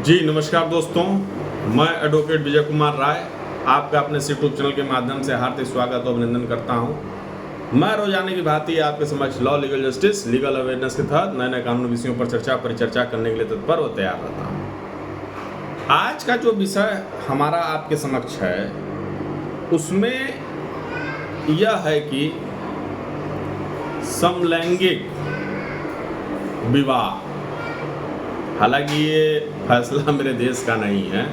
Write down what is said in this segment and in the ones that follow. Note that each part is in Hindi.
जी नमस्कार दोस्तों, मैं एडवोकेट विजय कुमार राय आपका अपने यूट्यूब चैनल के माध्यम से हार्दिक स्वागत और अभिनंदन करता हूं। मैं रोजाना की भांति आपके समक्ष law legal justice legal awareness के तहत नए नए कानूनी विषयों पर चर्चा परिचर्चा करने के लिए तत्पर और तैयार रहता हूं। आज का जो विषय हमारा आपके समक्ष है उसमें यह है कि समलैंगिक विवाह। हालांकि ये फैसला मेरे देश का नहीं है,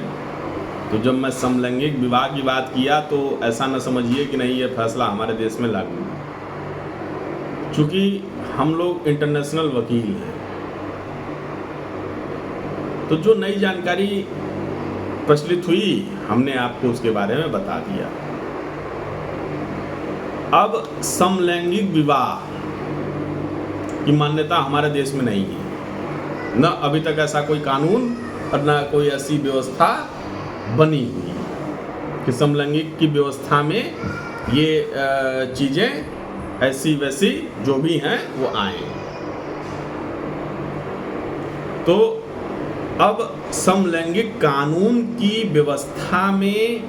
तो जब मैं समलैंगिक विवाह की बात किया तो ऐसा न समझिए कि नहीं ये फैसला हमारे देश में लागू है, क्योंकि हम लोग इंटरनेशनल वकील हैं। तो जो नई जानकारी प्रचलित हुई हमने आपको उसके बारे में बता दिया। अब समलैंगिक विवाह की मान्यता हमारे देश में नहीं है, न अभी तक ऐसा कोई कानून और न कोई ऐसी व्यवस्था बनी हुई कि समलैंगिक की व्यवस्था में ये चीज़ें ऐसी वैसी जो भी हैं वो आए। तो अब समलैंगिक कानून की व्यवस्था में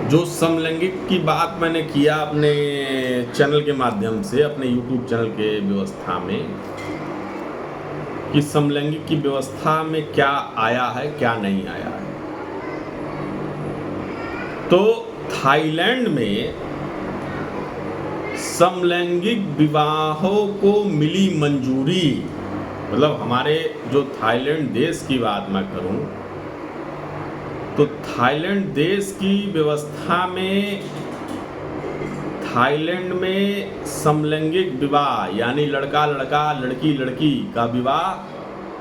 जो समलैंगिक की बात मैंने किया अपने चैनल के माध्यम से, अपने YouTube चैनल के व्यवस्था में, कि समलैंगिक की व्यवस्था में क्या आया है क्या नहीं आया है। तो थाईलैंड में समलैंगिक विवाहों को मिली मंजूरी, मतलब हमारे जो थाईलैंड देश की बात मैं करूं तो थाईलैंड देश की व्यवस्था में थाईलैंड में समलैंगिक विवाह यानी लड़का लड़का लड़की लड़की का विवाह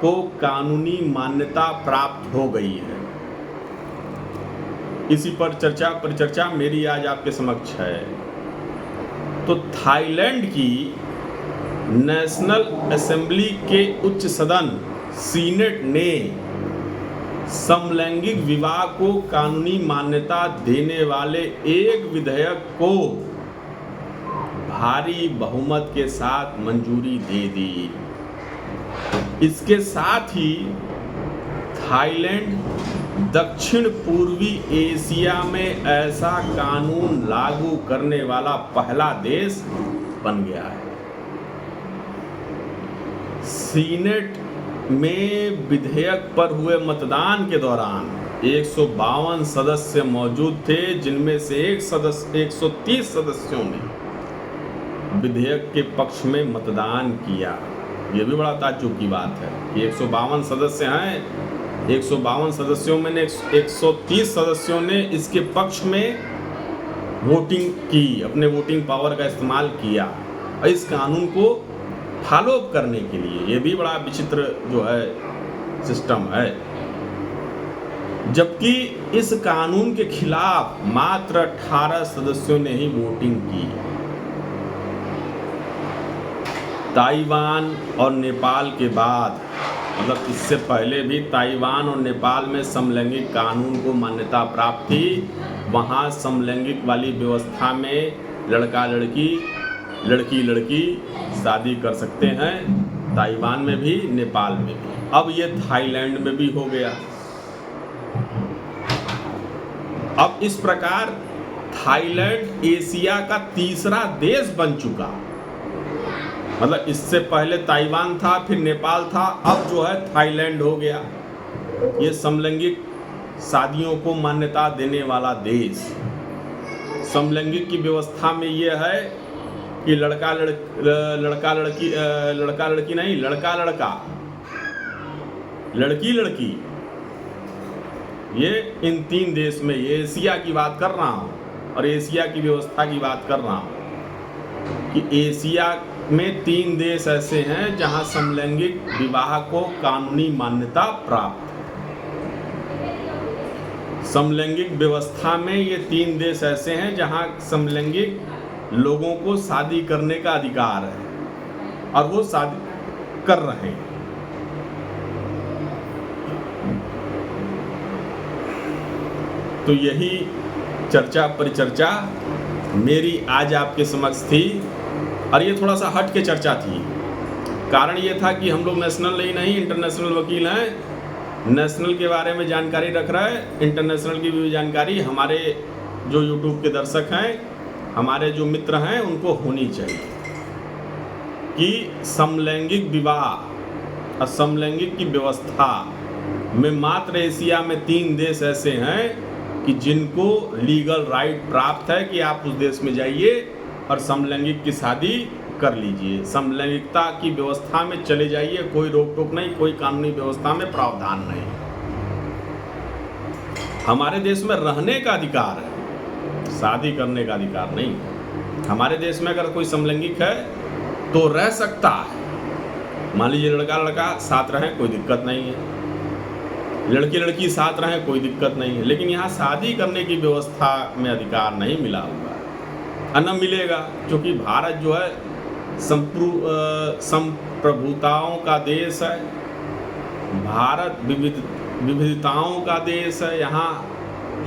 को कानूनी मान्यता प्राप्त हो गई है। इसी पर चर्चा परिचर्चा मेरी आज आपके समक्ष है। तो थाईलैंड की नेशनल असेंबली के उच्च सदन सीनेट ने समलैंगिक विवाह को कानूनी मान्यता देने वाले एक विधेयक को भारी बहुमत के साथ मंजूरी दे दी। इसके साथ ही थाईलैंड दक्षिण पूर्वी एशिया में ऐसा कानून लागू करने वाला पहला देश बन गया है। सीनेट में विधेयक पर हुए मतदान के दौरान 152 सदस्य मौजूद थे, जिनमें से 130 सदस्यों ने विधेयक के पक्ष में मतदान किया। ये भी बड़ा ताज्जुब की बात है कि 152 सदस्य हैं, 152 सदस्यों में 130 सदस्यों ने इसके पक्ष में वोटिंग की, अपने वोटिंग पावर का इस्तेमाल किया और इस कानून को फॉलो अप करने के लिए। ये भी बड़ा विचित्र जो है सिस्टम है। जबकि इस कानून के खिलाफ मात्र 18 सदस्यों ने ही वोटिंग की। ताइवान और नेपाल के बाद, मतलब इससे पहले भी ताइवान और नेपाल में समलैंगिक कानून को मान्यता प्राप्त थी। वहाँ समलैंगिक वाली व्यवस्था में लड़का लड़की लड़की लड़की शादी कर सकते हैं, ताइवान में भी नेपाल में भी। अब ये थाईलैंड में भी हो गया। अब इस प्रकार थाईलैंड एशिया का तीसरा देश बन चुका। मतलब इससे पहले ताइवान था, फिर नेपाल था, अब जो है थाईलैंड हो गया। ये समलैंगिक शादियों को मान्यता देने वाला देश। समलैंगिक की व्यवस्था में ये है कि लड़का लड़की नहीं, लड़का लड़का लड़की लड़की। ये इन 3 देश में, ये एशिया की बात कर रहा हूँ और एशिया की व्यवस्था की बात कर रहा हूँ कि एशिया में 3 देश ऐसे हैं जहाँ समलैंगिक विवाह को कानूनी मान्यता प्राप्त है। समलैंगिक व्यवस्था में ये 3 देश ऐसे हैं जहाँ समलैंगिक लोगों को शादी करने का अधिकार है और वो शादी कर रहे हैं। तो यही चर्चा परिचर्चा मेरी आज आपके समक्ष थी, और ये थोड़ा सा हट के चर्चा थी कारण ये था कि हम लोग नेशनल ही नहीं इंटरनेशनल वकील हैं, नेशनल के बारे में जानकारी रख रहे हैं, इंटरनेशनल की भी जानकारी हमारे जो यूट्यूब के दर्शक हैं, हमारे जो मित्र हैं, उनको होनी चाहिए कि समलैंगिक विवाह और समलैंगिक की व्यवस्था में मात्र एशिया में 3 देश ऐसे हैं कि जिनको लीगल राइट प्राप्त है कि आप उस देश में जाइए और समलैंगिक की शादी कर लीजिए, समलैंगिकता की व्यवस्था में चले जाइए, कोई रोक टोक नहीं, कोई कानूनी व्यवस्था में प्रावधान नहीं। हमारे देश में रहने का अधिकार है, शादी करने का अधिकार नहीं। हमारे देश में अगर कोई समलैंगिक है तो रह सकता है, मान लीजिए लड़का लड़का साथ रहें, कोई दिक्कत नहीं है, लड़की लड़की साथ रहें, कोई दिक्कत नहीं है, लेकिन यहाँ शादी करने की व्यवस्था में अधिकार नहीं मिला हुआ है, न मिलेगा, क्योंकि भारत जो है संप्रभुताओं का देश है, भारत विविधताओं का देश है। यहाँ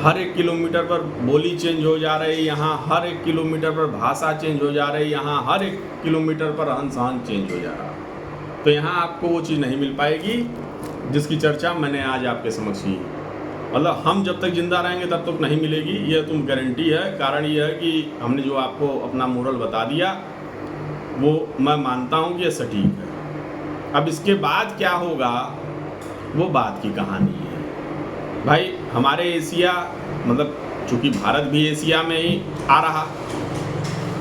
हर 1 किलोमीटर पर बोली चेंज हो जा रही है, यहाँ हर 1 किलोमीटर पर भाषा चेंज हो जा रही है, यहाँ हर 1 किलोमीटर पर रहन सहन चेंज हो जा रहा है। तो यहाँ आपको वो चीज़ नहीं मिल पाएगी जिसकी चर्चा मैंने आज आपके समक्ष की। मतलब हम जब तक जिंदा रहेंगे तब तक नहीं मिलेगी, यह तुम गारंटी है। कारण यह है कि हमने जो आपको अपना मोरल बता दिया वो मैं मानता हूँ कि यह सटीक है। अब इसके बाद क्या होगा वो बात की कहानी है भाई। हमारे एशिया, मतलब चूँकि भारत भी एशिया में ही आ रहा,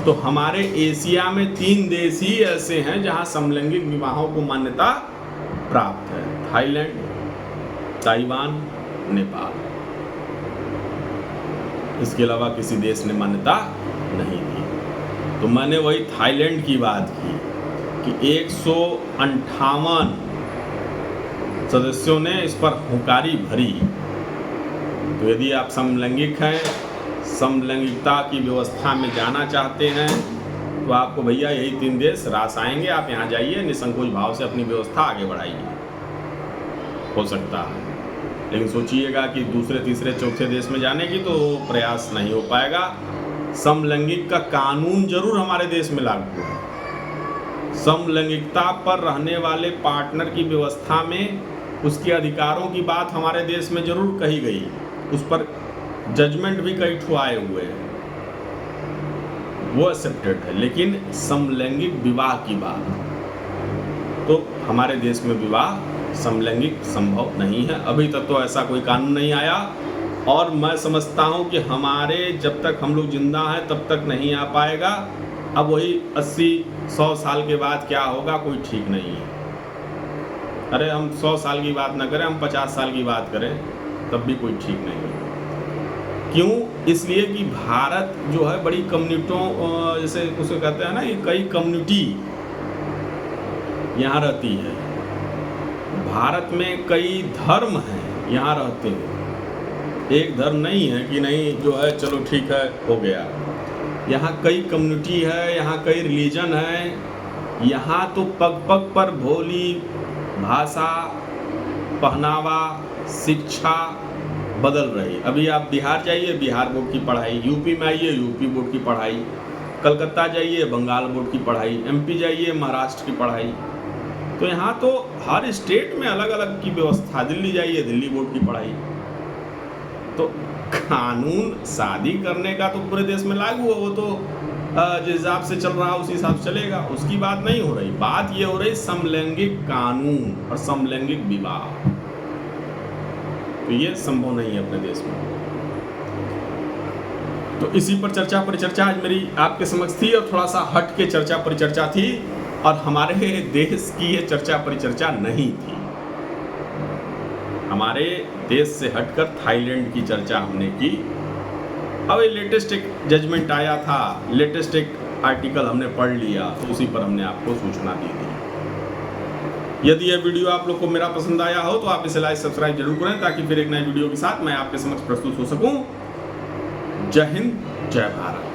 तो हमारे एशिया में 3 देश ही ऐसे हैं जहाँ समलैंगिक विवाहों को मान्यता प्राप्त है: थाईलैंड, ताइवान, नेपाल। इसके अलावा किसी देश ने मान्यता नहीं दी। तो मैंने वही थाईलैंड की बात की कि 158 सदस्यों ने इस पर हुंकारी भरी। तो यदि आप समलैंगिक हैं, समलैंगिकता की व्यवस्था में जाना चाहते हैं, तो आपको भैया यही 3 देश रास आएंगे। आप यहाँ जाइए, निसंकोच भाव से अपनी व्यवस्था आगे बढ़ाइए, हो सकता है। लेकिन सोचिएगा कि दूसरे तीसरे चौथे देश में जाने की तो प्रयास नहीं हो पाएगा। समलैंगिक का कानून जरूर हमारे देश में लागू है। समलैंगिकता पर रहने वाले पार्टनर की व्यवस्था में उसके अधिकारों की बात हमारे देश में जरूर कही गई, उस पर जजमेंट भी कई ठो आए हुए हैं, वो एक्सेप्टेड है। लेकिन समलैंगिक विवाह की बात, तो हमारे देश में विवाह समलैंगिक संभव नहीं है। अभी तक तो ऐसा कोई कानून नहीं आया, और मैं समझता हूँ कि हमारे जब तक हम लोग जिंदा हैं तब तक नहीं आ पाएगा। अब वही 80-100 साल के बाद क्या होगा कोई ठीक नहीं है। अरे हम 100 साल की बात ना करें, हम 50 साल की बात करें तब भी कोई ठीक नहीं है। क्यों? इसलिए कि भारत जो है बड़ी कम्युनिटियों, जैसे उसे कहते हैं ना, ये कई कम्युनिटी यहाँ रहती है। भारत में कई धर्म हैं यहाँ रहते हैं, एक धर्म नहीं है कि नहीं जो है चलो ठीक है हो गया। यहाँ कई कम्युनिटी है, यहाँ कई रिलीजन है। यहाँ तो पग पग पर बोली, भाषा, पहनावा, शिक्षा बदल रही। अभी आप बिहार जाइए, बिहार बोर्ड की पढ़ाई, यूपी में आइए, यूपी बोर्ड की पढ़ाई, कलकत्ता जाइए, बंगाल बोर्ड की पढ़ाई, एमपी जाइए, महाराष्ट्र की पढ़ाई। तो यहाँ तो हर स्टेट में अलग अलग की व्यवस्था। दिल्ली जाइए, दिल्ली बोर्ड की पढ़ाई। तो कानून शादी करने का तो पूरे देश में लागू है, वो तो जिस हिसाब से चल रहा है उसी हिसाब से चलेगा, उसकी बात नहीं हो रही। बात ये हो रही समलैंगिक कानून और समलैंगिक विवाह। तो ये संभव नहीं है अपने देश में। तो इसी पर चर्चा परिचर्चा आज मेरी आपके समक्ष थी, और थोड़ा सा हट के चर्चा परिचर्चा थी, और हमारे देश की ये चर्चा परिचर्चा नहीं थी। हमारे देश से हटकर थाईलैंड की चर्चा हमने की। अब ये लेटेस्ट एक जजमेंट आया था, लेटेस्ट एक आर्टिकल हमने पढ़ लिया, तो उसी पर हमने आपको सूचना दी थी। यदि यह वीडियो आप लोग को मेरा पसंद आया हो तो आप इसे लाइक सब्सक्राइब जरूर करें, ताकि फिर एक नए वीडियो के साथ मैं आपके समक्ष प्रस्तुत हो सकूं। जय हिंद, जय भारत।